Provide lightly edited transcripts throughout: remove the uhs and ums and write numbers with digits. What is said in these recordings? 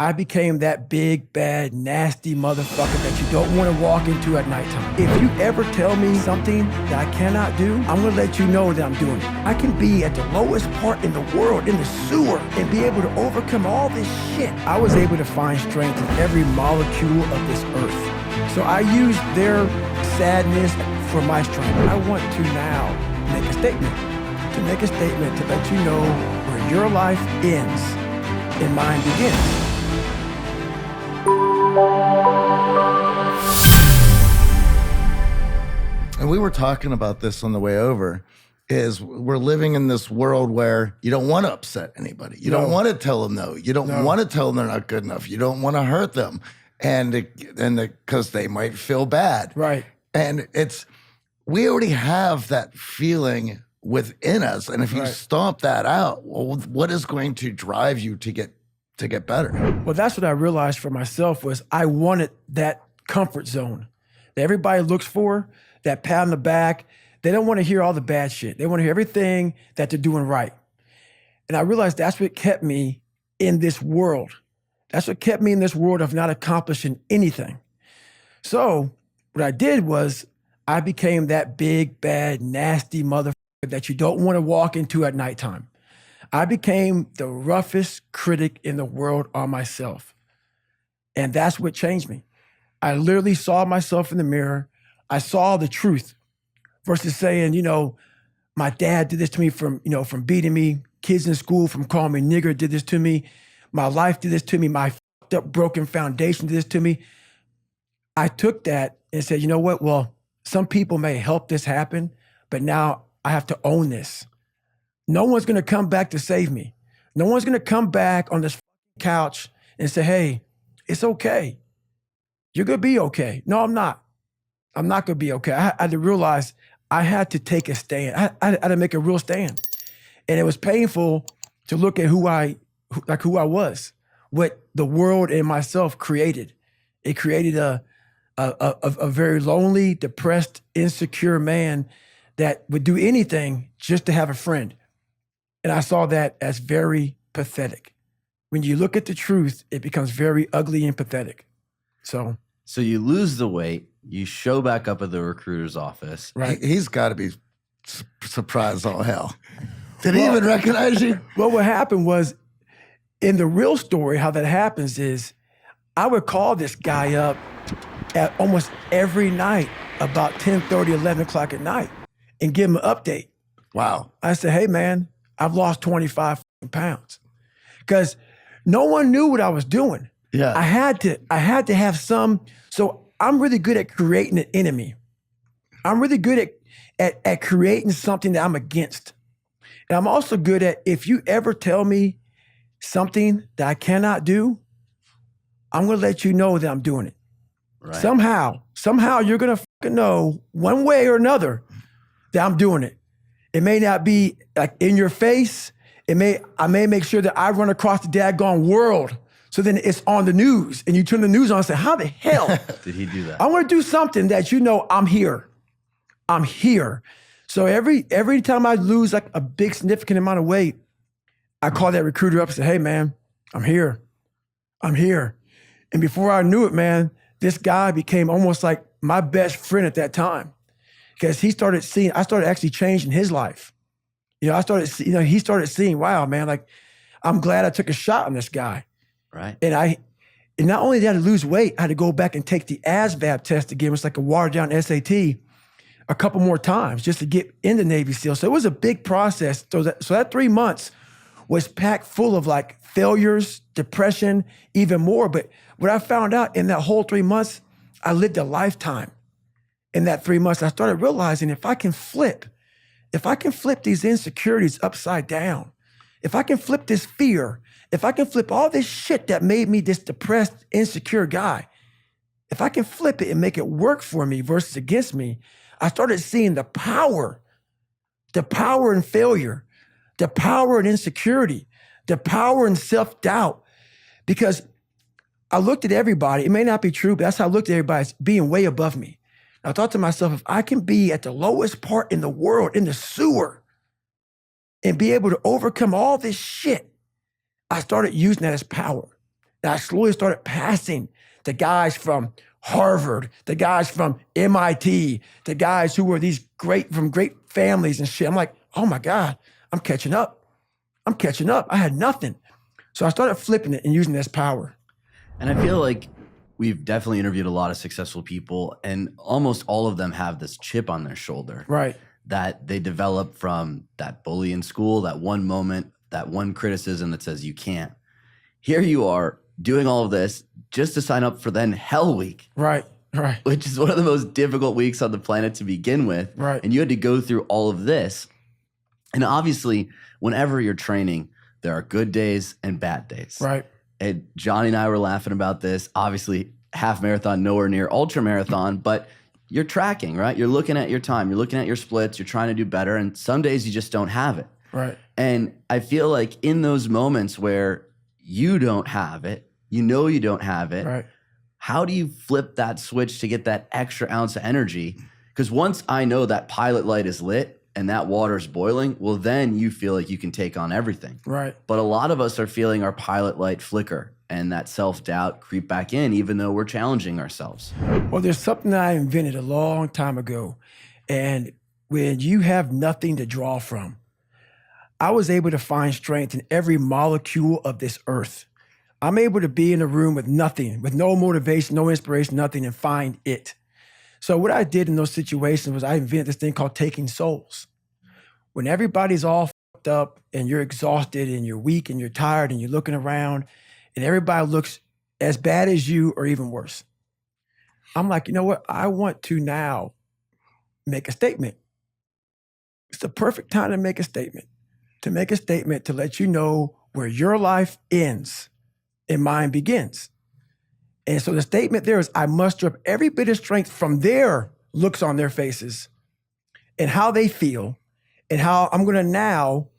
I became that big, bad, nasty motherfucker that you don't want to walk into at nighttime. If you ever tell me something that I cannot do, I'm going to let you know that I'm doing it. I can be at the lowest part in the world, in the sewer, and be able to overcome all this shit. I was able to find strength in every molecule of this earth. So I used their sadness for my strength. I want to now make a statement. To make a statement to let you know where your life ends and mine begins. And we were talking about this on the way over, is we're living in this world where you don't want to upset anybody. You don't want to tell them no. You don't want to tell them they're not good enough. You don't want to hurt them. And because they might feel bad. Right. And we already have that feeling within us. And if you stomp that out, well, what is going to drive you to get better? Well, that's what I realized for myself was I wanted that comfort zone that everybody looks for, that pat on the back. They don't want to hear all the bad shit. They want to hear everything that they're doing right. And I realized that's what kept me in this world. That's what kept me in this world of not accomplishing anything. So what I did was I became that big, bad, nasty motherfucker that you don't want to walk into at nighttime. I became the roughest critic in the world on myself. And that's what changed me. I literally saw myself in the mirror. I saw the truth versus saying, my dad did this to me from beating me, kids in school from calling me nigger did this to me, my life did this to me, my fucked up broken foundation did this to me. I took that and said, you know what? Well, some people may help this happen, but now I have to own this. No one's going to come back to save me. No one's going to come back on this couch and say, hey, it's okay. You're going to be okay. No, I'm not. I'm not going to be okay. I had to realize I had to take a stand. I had to make a real stand. And it was painful to look at who I was, what the world and myself created. It created a very lonely, depressed, insecure man that would do anything just to have a friend. And I saw that as very pathetic. When you look at the truth, it becomes very ugly and pathetic. So you lose the weight, you show back up at the recruiter's office. Right. He's got to be surprised all hell. Did he even recognize you? Well, what happened was, in the real story, how that happens is I would call this guy up at almost every night about 10:30, 11 o'clock at night and give him an update. Wow. I said, hey, man, I've lost 25 pounds. Because no one knew what I was doing. Yeah. I had to have some. So I'm really good at creating an enemy. I'm really good at creating something that I'm against. And I'm also good at, if you ever tell me something that I cannot do, I'm going to let you know that I'm doing it. Right. Somehow you're going to know one way or another that I'm doing it. It may not be like in your face. I may make sure that I run across the daggone world. So then it's on the news and you turn the news on and say, how the hell did he do that? I want to do something that I'm here. I'm here. So every time I lose like a big significant amount of weight, I call that recruiter up and say, hey man, I'm here. I'm here. And before I knew it, man, this guy became almost like my best friend at that time. Because I started actually changing his life. He started seeing, wow, man, like, I'm glad I took a shot on this guy. Right. And not only did I lose weight, I had to go back and take the ASVAB test again. It's like a watered down SAT a couple more times just to get into Navy SEAL. So it was a big process. So that 3 months was packed full of like failures, depression, even more. But what I found out in that whole 3 months, I lived a lifetime. In that 3 months, I started realizing if I can flip these insecurities upside down, if I can flip this fear, if I can flip all this shit that made me this depressed, insecure guy, if I can flip it and make it work for me versus against me, I started seeing the power in failure, the power in insecurity, the power in self-doubt. Because I looked at everybody, it may not be true, but that's how I looked at everybody as being way above me. I thought to myself, if I can be at the lowest part in the world, in the sewer, and be able to overcome all this shit, I started using that as power. And I slowly started passing the guys from Harvard, the guys from MIT, the guys who were from great families and shit. I'm like, oh my God, I'm catching up. I'm catching up. I had nothing. So I started flipping it and using this power. And I feel like we've definitely interviewed a lot of successful people, and almost all of them have this chip on their shoulder. Right. That they develop from that bully in school, that one moment, that one criticism that says you can't. Here you are doing all of this just to sign up for then Hell Week. Right. Right. Which is one of the most difficult weeks on the planet to begin with. Right. And you had to go through all of this. And obviously, whenever you're training, there are good days and bad days. Right. And Johnny and I were laughing about this. Obviously, half marathon, nowhere near ultra marathon, but you're tracking, right? You're looking at your time, you're looking at your splits, you're trying to do better. And some days you just don't have it. Right. And I feel like in those moments where you don't have it, you know you don't have it, Right. how do you flip that switch to get that extra ounce of energy? Because once I know that pilot light is lit and that water's boiling, well, then you feel like you can take on everything. Right. But a lot of us are feeling our pilot light flicker and that self-doubt creep back in, even though we're challenging ourselves. Well, there's something that I invented a long time ago. And when you have nothing to draw from, I was able to find strength in every molecule of this earth. I'm able to be in a room with nothing, with no motivation, no inspiration, nothing, and find it. So what I did in those situations was I invented this thing called taking souls. When everybody's all fucked up and you're exhausted and you're weak and you're tired and you're looking around and everybody looks as bad as you or even worse, I'm like, you know what? I want to now make a statement. It's the perfect time to make a statement. To make a statement to let you know where your life ends and mine begins. And so the statement there is I muster up every bit of strength from their looks on their faces and how they feel and how I'm going to now,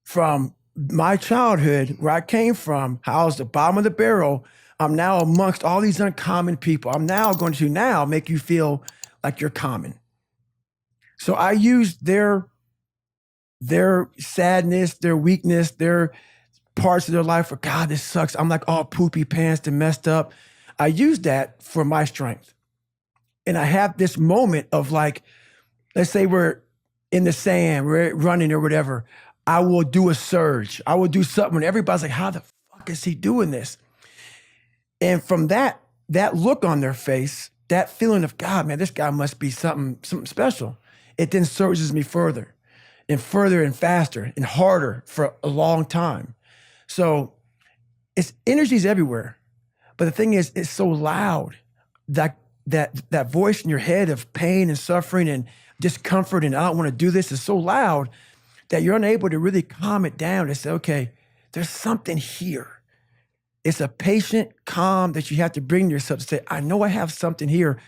from my childhood, where I came from, how I was the bottom of the barrel, I'm now amongst all these uncommon people. I'm now going to now make you feel like you're common. So I used their sadness, their weakness, their parts of their life where, God, this sucks. I'm like all poopy pants and messed up. I use that for my strength. And I have this moment of like, let's say we're in the sand, we're running or whatever. I will do a surge. I will do something when everybody's like, how the fuck is he doing this? And from that look on their face, that feeling of, God, man, this guy must be something special. It then surges me further and faster and harder for a long time. So it's energy's everywhere. But the thing is, it's so loud, that voice in your head of pain and suffering and discomfort and I don't want to do this is so loud that you're unable to really calm it down and say, okay, there's something here. It's a patient calm that you have to bring yourself to say, I know I have something here,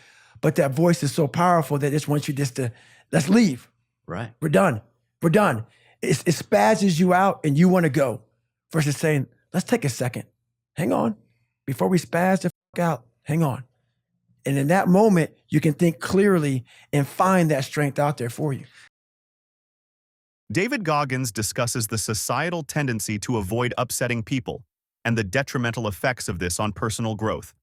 but that voice is so powerful that it just wants you just to, let's leave. Right. We're done. We're done. It spazzes you out and you want to go versus saying, let's take a second. Hang on. Before we spaz the fuck out, hang on. And in that moment, you can think clearly and find that strength out there for you. David Goggins discusses the societal tendency to avoid upsetting people and the detrimental effects of this on personal growth.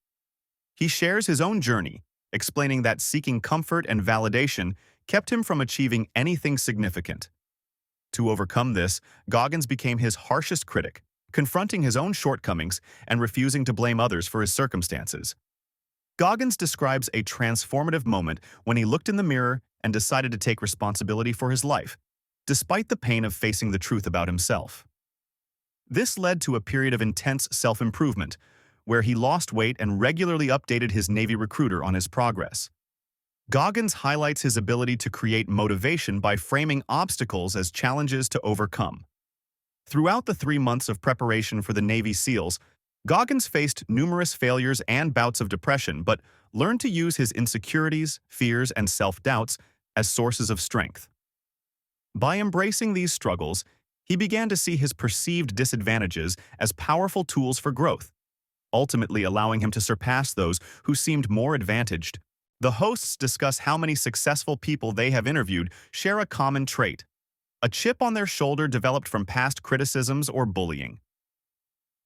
He shares his own journey, explaining that seeking comfort and validation kept him from achieving anything significant. To overcome this, Goggins became his harshest critic, confronting his own shortcomings and refusing to blame others for his circumstances. Goggins describes a transformative moment when he looked in the mirror and decided to take responsibility for his life, despite the pain of facing the truth about himself. This led to a period of intense self-improvement, where he lost weight and regularly updated his Navy recruiter on his progress. Goggins highlights his ability to create motivation by framing obstacles as challenges to overcome. Throughout the 3 months of preparation for the Navy SEALs, Goggins faced numerous failures and bouts of depression, but learned to use his insecurities, fears, and self-doubts as sources of strength. By embracing these struggles, he began to see his perceived disadvantages as powerful tools for growth, ultimately allowing him to surpass those who seemed more advantaged. The hosts discuss how many successful people they have interviewed share a common trait: a chip on their shoulder developed from past criticisms or bullying.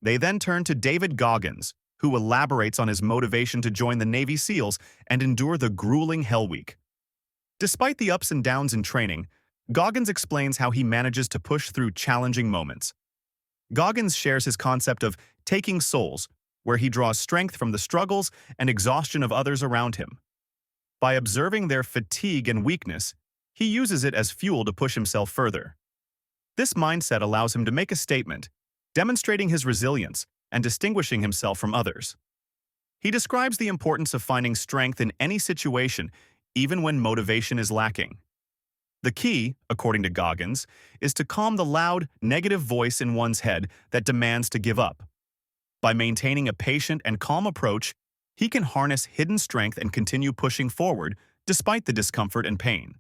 They then turn to David Goggins, who elaborates on his motivation to join the Navy SEALs and endure the grueling Hell Week. Despite the ups and downs in training, Goggins explains how he manages to push through challenging moments. Goggins shares his concept of taking souls, where he draws strength from the struggles and exhaustion of others around him. By observing their fatigue and weakness, he uses it as fuel to push himself further. This mindset allows him to make a statement, demonstrating his resilience and distinguishing himself from others. He describes the importance of finding strength in any situation, even when motivation is lacking. The key, according to Goggins, is to calm the loud, negative voice in one's head that demands to give up. By maintaining a patient and calm approach, he can harness hidden strength and continue pushing forward despite the discomfort and pain.